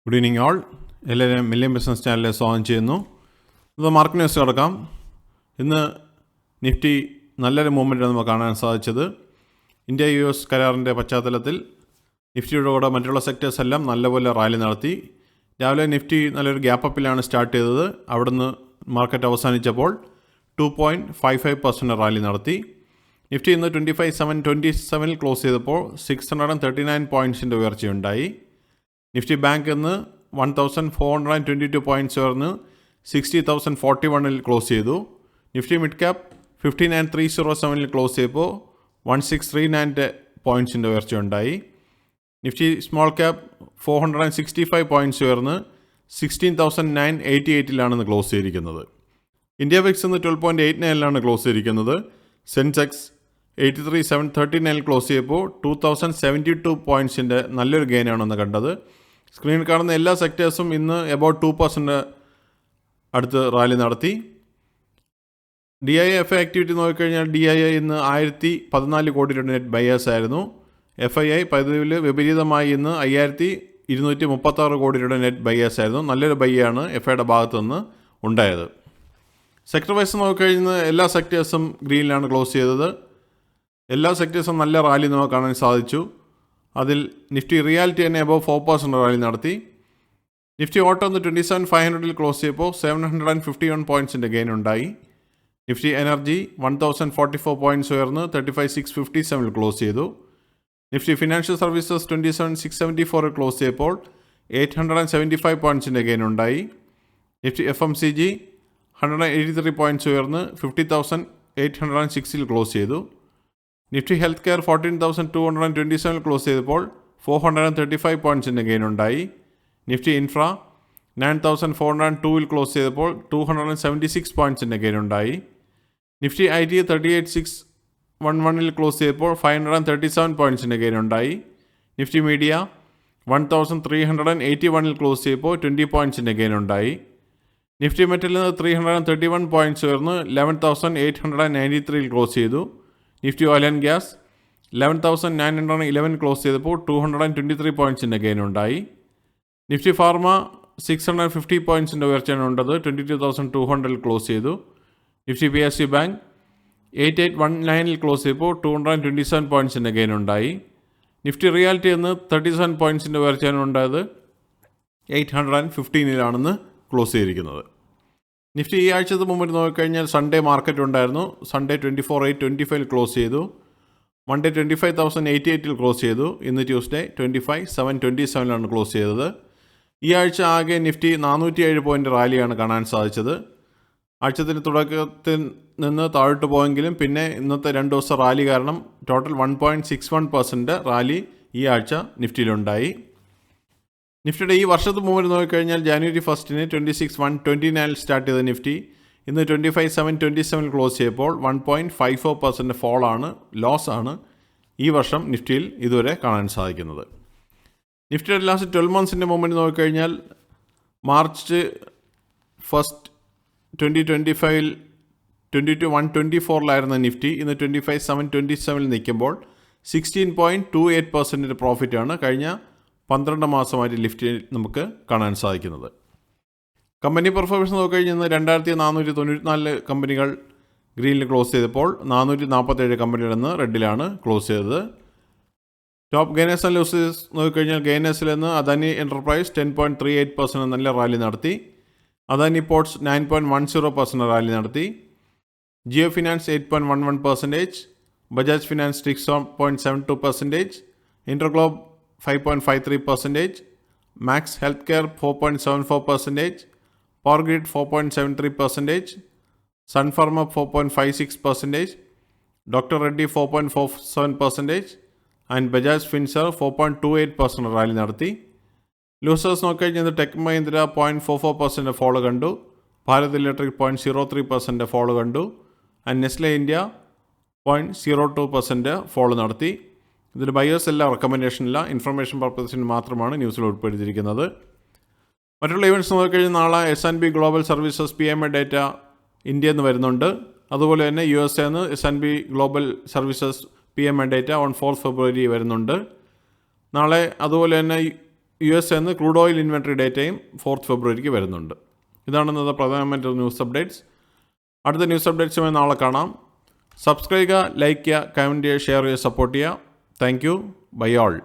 Good evening ആൾ. എല്ലാവരും million business ചാനലിൽ സ്വാഗതം ചെയ്യുന്നു. ഇത് മാർക്കറ്റ് ന്യൂസ് കിടക്കാം. ഇന്ന് നിഫ്റ്റി നല്ലൊരു മൂവ്മെൻറ്റാണ് നമുക്ക് കാണാൻ സാധിച്ചത്. ഇന്ത്യ US കരാറിൻ്റെ പശ്ചാത്തലത്തിൽ നിഫ്റ്റിയുടെ കൂടെ മറ്റുള്ള സെക്ടേഴ്സ് എല്ലാം നല്ലപോലെ റാലി നടത്തി. രാവിലെ നിഫ്റ്റി നല്ലൊരു ഗ്യാപ്പ് അപ്പിലാണ് സ്റ്റാർട്ട് ചെയ്തത്. അവിടുന്ന് മാർക്കറ്റ് അവസാനിച്ചപ്പോൾ 2.55% റാലി നടത്തി. നിഫ്റ്റി ഇന്ന് 25,727 ക്ലോസ് ചെയ്തപ്പോൾ 639 പോയിൻറ്റ്സിൻ്റെ ഉയർച്ചയുണ്ടായി. നിഫ്റ്റി ബാങ്ക് ഇന്ന് 1,422 പോയിൻറ്റ്സ് ഉയർന്ന് 60,041 ക്ലോസ് ചെയ്തു. നിഫ്റ്റി മിഡ് ക്യാപ്പ് 59,307 ക്ലോസ് ചെയ്തപ്പോൾ 1639 പോയിൻറ്റ്സിൻ്റെ ഉയർച്ചയുണ്ടായി. നിഫ്റ്റി സ്മോൾ ക്യാപ്പ് 465 പോയിൻറ്റ്സ് ഉയർന്ന് 16,988 ക്ലോസ് ചെയ്തിരിക്കുന്നത്. ഇന്ത്യ വിക്സ് ഇന്ന് 12.89 ക്ലോസ് ചെയ്തിരിക്കുന്നത്. സെൻസെക്സ് 83,739 ക്ലോസ് ചെയ്തപ്പോൾ 2,072 പോയിൻറ്റ്സിൻ്റെ നല്ലൊരു ഗെയിനാണെന്ന് കണ്ടത്. സ്ക്രീനിൽ കാണുന്ന എല്ലാ സെക്ടേഴ്സും ഇന്ന് എബൌട്ട് 2% അടുത്ത് റാലി നടത്തി. DIA FI ആക്ടിവിറ്റി നോക്കിക്കഴിഞ്ഞാൽ DIA ഇന്ന് 1,014 കോടി രൂപ നെറ്റ് ബയേഴ്സ് ആയിരുന്നു. FII പതിവിൽ വിപരീതമായി ഇന്ന് 5,236 കോടി രൂപ നെറ്റ് ബയേഴ്സ് ആയിരുന്നു. നല്ലൊരു ബൈയാണ് FIയുടെ ഭാഗത്തു നിന്ന് ഉണ്ടായത്. സെക്ടർ വൈസ് നോക്കിക്കഴിഞ്ഞാൽ എല്ലാ സെക്ടേഴ്സും ഗ്രീനിലാണ് ക്ലോസ് ചെയ്തത്. എല്ലാ സെക്ടേഴ്സും നല്ല റാലി നമുക്ക് കാണാൻ സാധിച്ചു. അതിൽ നിഫ്റ്റി റിയാലിറ്റി തന്നെ എബവ് 4% റാലി നടത്തി. നിഫ്റ്റി ഓട്ടോ ഒന്ന് 27,500 ക്ലോസ് ചെയ്തപ്പോൾ 751 പോയിൻറ്റ്സിൻ്റെ ഗെയിൻ ഉണ്ടായി. നിഫ്റ്റി എനർജി 1,044 പോയിൻറ്റ്സ് ഉയർന്ന് 35,657 ക്ലോസ് ചെയ്തു. നിഫ്റ്റി ഫിനാൻഷ്യൽ സർവീസസ് 27,674 ക്ലോസ് ചെയ്തപ്പോൾ 875 പോയിൻറ്റ്സിൻ്റെ ഗെയിൻ ഉണ്ടായി. നിഫ്റ്റി FMCG 183 പോയിൻറ്റ്സ് ഉയർന്ന് 50,806 ക്ലോസ് ചെയ്തു. നിഫ്റ്റി ഹെൽത്ത് കെയർ 14,227 ക്ലോസ് ചെയ്തപ്പോൾ 435 പോയിൻറ്റ്സിൻ്റെ ഗെയിൻ ഉണ്ടായി. നിഫ്റ്റി ഇൻഫ്ര 9,402 ക്ലോസ് ചെയ്തപ്പോൾ 276 പോയിൻറ്റ്സിൻ്റെ ഗെയിൻ ഉണ്ടായി. നിഫ്റ്റി IT 38,611 ക്ലോസ് ചെയ്തപ്പോൾ 537 പോയിൻറ്റ്സിൻ്റെ ഗെയിൻ ഉണ്ടായി. നിഫ്റ്റി മീഡിയ 1,381 ക്ലോസ് ചെയ്തപ്പോൾ 20 പോയിൻറ്റ്സിൻ്റെ ഗെയിൻ ഉണ്ടായി. നിഫ്റ്റി മെറ്റലിൽ 331 പോയിൻറ്റ്സ് ഉയർന്ന് 11,893 ക്ലോസ് ചെയ്തു. Nifty oil and gas 11,911 close ചെയ്തപ്പോൾ 223 പോയിൻറ്റ്സിൻ്റെ ഗെയിൻ ഉണ്ടായി. നിഫ്റ്റി ഫാർമ 650 പോയിൻറ്റ്സിൻ്റെ ഉയർച്ചയാണ് ഉണ്ടത്. 22,200 ക്ലോസ് ചെയ്തു. നിഫ്റ്റി PSU ബാങ്ക് 8819 ക്ലോസ് ചെയ്തപ്പോൾ 227 പോയിൻറ്റ്സിൻ്റെ ഗെയിൻ ഉണ്ടായി. നിഫ്റ്റി റിയാലിറ്റി എന്ന് 37 പോയിൻറ്റ്സിൻ്റെ ഉയർച്ചയാണ് ഉണ്ടായത്. 815 ക്ലോസ് ചെയ്തിരിക്കുന്നത്. നിഫ്റ്റി ഈ ആഴ്ചത്തെ മുമ്പിൽ നോക്കിക്കഴിഞ്ഞാൽ സൺഡേ മാർക്കറ്റ് ഉണ്ടായിരുന്നു. സൺഡേ 24,825 ക്ലോസ് ചെയ്തു. മൺഡേ 25,088 ക്ലോസ് ചെയ്തു. ഇന്ന് ട്യൂസ്ഡേ 25,727 ക്ലോസ് ചെയ്തത്. ഈ ആഴ്ച ആകെ നിഫ്റ്റി 407 പോയിൻ്റ് റാലിയാണ് കാണാൻ സാധിച്ചത്. ആഴ്ചത്തിൻ്റെ തുടക്കത്തിൽ നിന്ന് താഴോട്ട് പോയെങ്കിലും പിന്നെ ഇന്നത്തെ 2 ദിവസം റാലി കാരണം ടോട്ടൽ 1.61% റാലി ഈ ആഴ്ച നിഫ്റ്റിയിലുണ്ടായി. നിഫ്റ്റിയുടെ ഈ വർഷത്തെ മൂവ്മെൻറ്റ് നോക്കിക്കഴിഞ്ഞാൽ ജാനുവരി 1 26,129 സ്റ്റാർട്ട് ചെയ്ത നിഫ്റ്റി ഇന്ന് 25,727 ക്ലോസ് ചെയ്തപ്പോൾ 1.54% ഫോളാണ്, ലോസാണ് ഈ വർഷം നിഫ്റ്റിയിൽ ഇതുവരെ കാണാൻ സാധിക്കുന്നത്. നിഫ്റ്റിയുടെ ലാസ്റ്റ് 12 മന്ത്സിൻ്റെ മൂവ്മെൻറ്റ് നോക്കിക്കഴിഞ്ഞാൽ മാർച്ച് 1 2025 22,124 നിഫ്റ്റി ഇന്ന് 25,727 നിൽക്കുമ്പോൾ 16.28% പ്രോഫിറ്റാണ് കഴിഞ്ഞ 12 മാസമായിട്ട് ലിഫ്റ്റിൽ നമുക്ക് കാണാൻ സാധിക്കുന്നത്. കമ്പനി പെർഫോമൻസ് നോക്കിക്കഴിഞ്ഞാൽ 2,494 കമ്പനികൾ ഗ്രീനിൽ ക്ലോസ് ചെയ്തപ്പോൾ 447 കമ്പനികൾ ഇന്ന് റെഡിലാണ് ക്ലോസ് ചെയ്തത്. ടോപ്പ് ഗെയിനേഴ്സ് ആൻഡ് ലൂസേഴ്സ് നോക്കിക്കഴിഞ്ഞാൽ ഗെയിനേഴ്സിൽ നിന്ന് അദാനി എൻ്റർപ്രൈസ് 10.38% നല്ല റാലി നടത്തി. അദാനി പോർട്സ് 9.10% റാലി നടത്തി. Jio Finance 8.11%, Bajaj Finance 6.72%, InterGlobe 5.53%, Max Health Care 4.74%, Power Grid 4.73%, Sun Pharma 4.56%, doctor Reddy 4.47% and Bajaj Finserv 4.28% rally നടത്തി. ലൂസേഴ്സ് നോക്കിക്കഴിഞ്ഞാൽ ടെക് മഹീന്ദ്ര 0.44% ഫോളോ കണ്ടു. ഭാരത് ഇലക്ട്രിക് 0.03% ഫോളോ കണ്ടു. ആൻഡ് നെസ്ലെ ഇന്ത്യ 0.02% ഫോളോ നടത്തി. ഇതിൽ ബയേഴ്സ് എല്ലാം റെക്കമെൻഡേഷനില്ല, ഇൻഫർമേഷൻ പർപ്പസിന് മാത്രമാണ് ന്യൂസിൽ ഉൾപ്പെടുത്തിയിരിക്കുന്നത്. മറ്റുള്ള ഇവൻറ്റ്സ് നോക്കിക്കഴിഞ്ഞാൽ നാളെ S&P global services PMI data ഇന്ത്യയിൽ നിന്ന് വരുന്നുണ്ട്. അതുപോലെ തന്നെ USA നിന്ന് S&P global services PMI data on 4 ഫെബ്രുവരി വരുന്നുണ്ട്. നാളെ അതുപോലെ തന്നെ US എന്ന് ക്രൂഡ് ഓയിൽ ഇൻവെൻട്രി ഡേറ്റയും 4 ഫെബ്രുവരിക്ക് വരുന്നുണ്ട്. ഇതാണ് ഇന്നത്തെ പ്രധാനപ്പെട്ട ന്യൂസ് അപ്ഡേറ്റ്സ്. അടുത്ത ന്യൂസ് അപ്ഡേറ്റ്സുമായി നാളെ കാണാം. സബ്സ്ക്രൈബ് ചെയ്യുക, ലൈക്ക് ചെയ്യുക, കമൻറ്റ് ചെയ്യുക, ഷെയർ ചെയ്യുക, സപ്പോർട്ട് ചെയ്യുക. Thank you. Bye all.